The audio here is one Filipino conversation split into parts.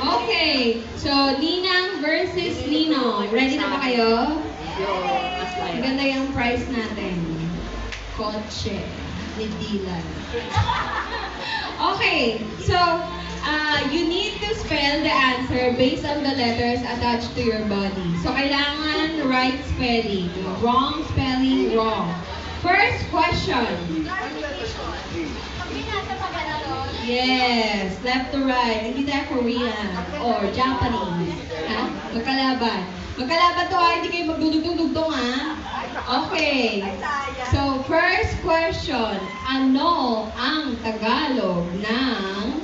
Okay, so Ninang versus Nino. Ready na ba kayo? Maganda yung price natin. Kotse ni Dylan. Okay, so you need to spell the answer based on the letters attached to your body. So kailangan right spelling. Wrong spelling, wrong. First question. Yes, left to right. Hindi tayo Korean or Japanese. Ha? Magkalaban. Magkalaban to ha, hindi kayo magdudugtong-dugtong ha. Okay. So, first question. Ano ang Tagalog ng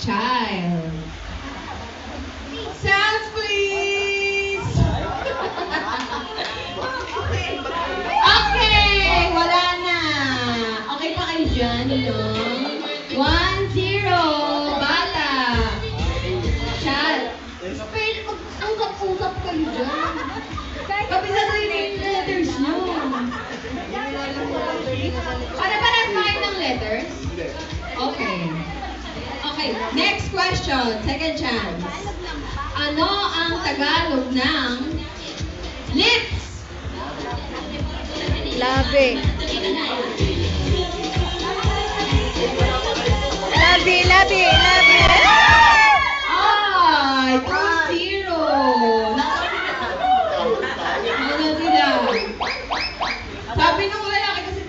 child? Sounds please! Okay, wala na. Okay pa kayo dyan, no? 1-0, bata. Child. Spell, mag-usap kayo dyan. Kapisaduhin yung letters nyo. Para-paras pa kayo ng letters? Okay. Okay, next question. Second chance. Ano ang Tagalog ng lips? Labi. Labi, labi, labi. Ay, 2-0. Ano sila? Sabi nung lalaki kasi...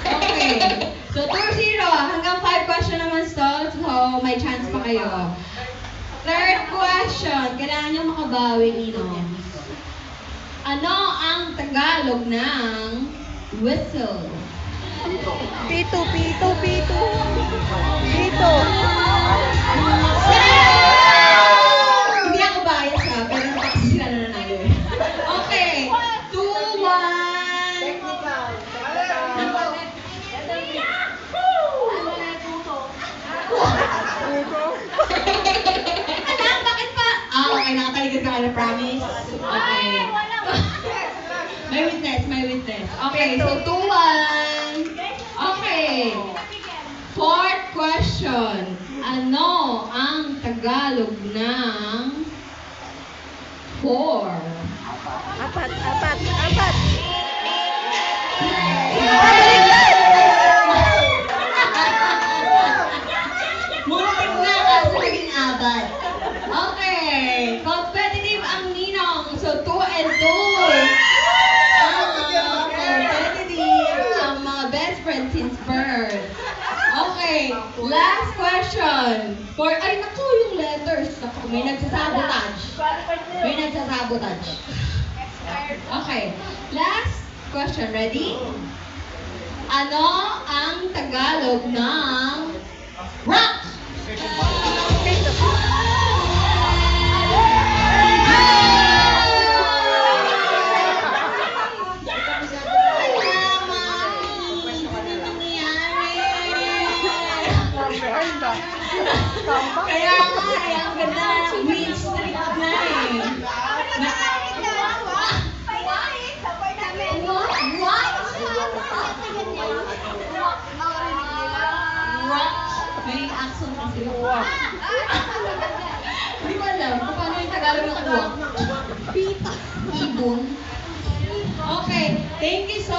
Okay. So, 2-0. Hanggang 5 question naman stall. So, may chance pa kayo. Third question. Kailangan nyo makabawi, Nino. Ano ang Tagalog ng whistle? Pito, pito, pito. Pito. Hindi ako bias ha, pero kasi sila na nanalo. Okay, 2-1. Alam, bakit pa? Okay, nakataligid ka na, promise. Okay. May witness, may witness. Okay, so 2-1. Okay. Fourth question. Ano ang Tagalog ng 4? Apat, apat, apat. Muntik na kasi naging abat. Okay. Competitive ang Ninong. So, 2 and 2. Competitive ang mga best friends since birth. Okay. Last question. Ay, naku, yung letters. Naku, may nagsasabotage. May nagsasabotage. Okay. Last question. Ready? Ano ang Tagalog ng rock? Kaya nga, ang ganda ng Wheel Street na eh. What? Rock? May accent kasi. Hindi ko alam kung paano yung Tagalog ng rock. Pita. Ibon. Okay, thank you so